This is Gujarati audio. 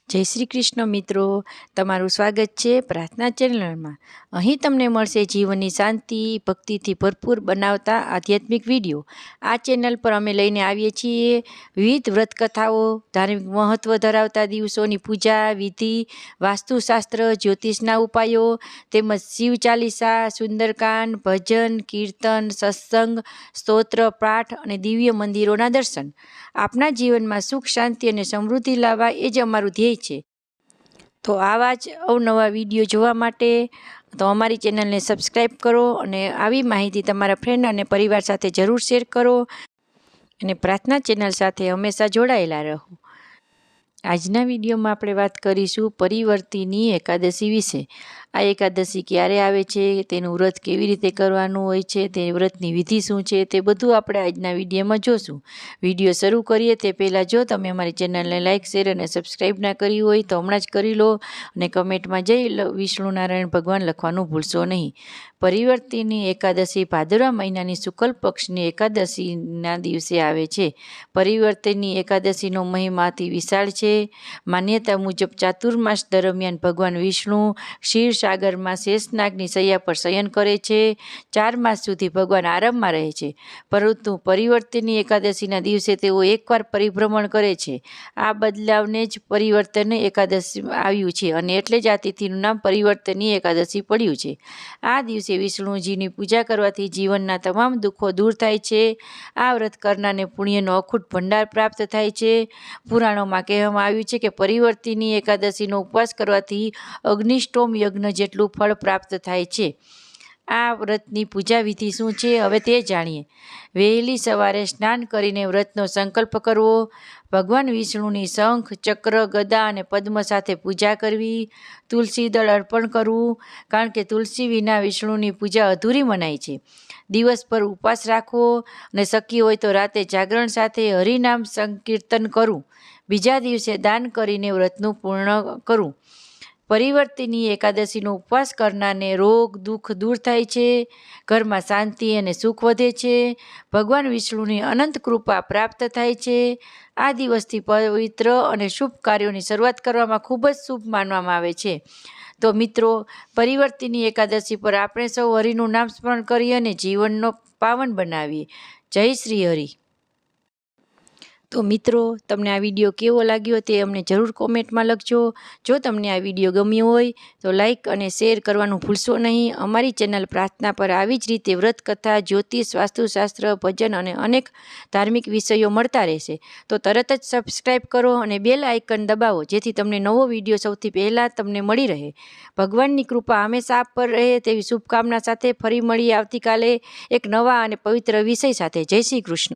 જય શ્રી કૃષ્ણ મિત્રો, તમારું સ્વાગત છે પ્રાર્થના ચેનલમાં। અહીં તમને મળશે જીવનની શાંતિ, ભક્તિથી ભરપૂર બનાવતા આધ્યાત્મિક વિડીયો। આ ચેનલ પર અમે લઈને આવીએ છીએ વિવિધ વ્રત કથાઓ, ધાર્મિક મહત્વ ધરાવતા દિવસોની પૂજા વિધિ, વાસ્તુશાસ્ત્ર, જ્યોતિષના ઉપાયો તેમજ શિવ ચાલીસા, સુંદરકાંડ, ભજન, કીર્તન, સત્સંગ, સ્તોત્ર પાઠ અને દિવ્ય મંદિરોના દર્શન। આપના જીવનમાં સુખ, શાંતિ અને સમૃદ્ધિ લાવવા એ જ અમારું ધ્યેય છે। તો આવા જ અવનવા વિડીયો જોવા માટે તો અમારી ચેનલને સબસ્ક્રાઈબ કરો અને આવી માહિતી તમારા ફ્રેન્ડ અને પરિવાર સાથે જરૂર શેર કરો અને પ્રાર્થના ચેનલ સાથે હંમેશા જોડાયેલા રહો। આજના વિડીયોમાં આપણે વાત કરીશું પરિવર્તિની એકાદશી વિશે। આ એકાદશી ક્યારે આવે છે, તેનું વ્રત કેવી રીતે કરવાનું હોય છે, તે વ્રતની વિધિ શું છે, તે બધું આપણે આજના વિડીયોમાં જોશું। વિડીયો શરૂ કરીએ તે પહેલાં જો તમે અમારી ચેનલને લાઇક, શેર અને સબસ્ક્રાઈબ ના કરી હોય તો હમણાં જ કરી લો અને કમેન્ટમાં જય વિષ્ણુ નારાયણ ભગવાન લખવાનું ભૂલશો નહીં। પરિવર્તિની એકાદશી ભાદરવા મહિનાની શુક્લ પક્ષની એકાદશીના દિવસે આવે છે। પરિવર્તિની એકાદશીનો મહિમા અતિ વિશાળ છે। માન્યતા મુજબ ચાતુર્માસ દરમિયાન ભગવાન વિષ્ણુ ક્ષીરસાગરમાં શેષનાગની શૈયા પર શયન કરે છે। 4 માસ સુધી ભગવાન આરામમાં રહે છે, પરંતુ પરિવર્તનની એકાદશીના દિવસે તેઓ એકવાર પરિભ્રમણ કરે છે। આ બદલાવને જ પરિવર્તન એકાદશી આવ્યું છે અને એટલે જ આ તિથિનું નામ પરિવર્તનની એકાદશી પડ્યું છે। આ દિવસે વિષ્ણુજીની પૂજા કરવાથી જીવનના તમામ દુઃખો દૂર થાય છે। આ વ્રત કરનારને પુણ્યનો અખૂટ ભંડાર પ્રાપ્ત થાય છે। પુરાણોમાં કહેવામાં આવ્યું છે કે પરિવર્તિની એકાદશીનો ઉપવાસ કરવાથી અગ્નિષ્ટોમ યજ્ઞ જેટલું ફળ પ્રાપ્ત થાય છે। આ વ્રતની પૂજા વિધિ શું છે હવે તે જાણીએ। વહેલી સવારે સ્નાન કરીને વ્રતનો સંકલ્પ કરવો, ભગવાન વિષ્ણુની શંખ, ચક્ર, ગદા અને પદ્મ સાથે પૂજા કરવી, તુલસી દળ અર્પણ કરવું, કારણ કે તુલસી વિના વિષ્ણુની પૂજા અધૂરી મનાય છે। દિવસભર ઉપવાસ રાખવો અને શક્ય હોય તો રાતે જાગરણ સાથે હરિનામ સંકીર્તન કરવું। બીજા દિવસે દાન કરીને વ્રતનું પૂર્ણ કરવું। પરિવર્તિની એકાદશીનો ઉપવાસ કરનારને રોગ દુઃખ દૂર થાય છે, ઘરમાં શાંતિ અને સુખ વધે છે, ભગવાન વિષ્ણુની અનંત કૃપા પ્રાપ્ત થાય છે। આ દિવસથી પવિત્ર અને શુભ કાર્યોની શરૂઆત કરવામાં ખૂબ જ શુભ માનવામાં આવે છે। તો મિત્રો, પરિવર્તિની એકાદશી પર આપણે સૌ હરિનું નામ સ્મરણ કરીએ અને જીવનનો પાવન બનાવીએ। જય શ્રી હરિ। તો મિત્રો, તમને આ વિડીયો કેવો લાગ્યો તે અમને જરૂર કોમેન્ટમાં લખજો। જો તમને આ વિડીયો ગમ્યો હોય તો લાઇક અને શેર કરવાનું ભૂલશો નહીં। અમારી ચેનલ પ્રાર્થના પર આવી જ રીતે વ્રત કથા, જ્યોતિષ, વાસ્તુશાસ્ત્ર, ભજન અને અનેક ધાર્મિક વિષયો મળતા રહેશે। તો તરત જ સબસ્ક્રાઈબ કરો અને બેલ આઇકન દબાવો, જેથી તમને નવો વિડીયો સૌથી પહેલાં તમને મળી રહે। ભગવાનની કૃપા હંમેશા આપ પર રહે તેવી શુભકામના સાથે ફરી મળીએ આવતીકાલે એક નવા અને પવિત્ર વિષય સાથે। જય શ્રી કૃષ્ણ।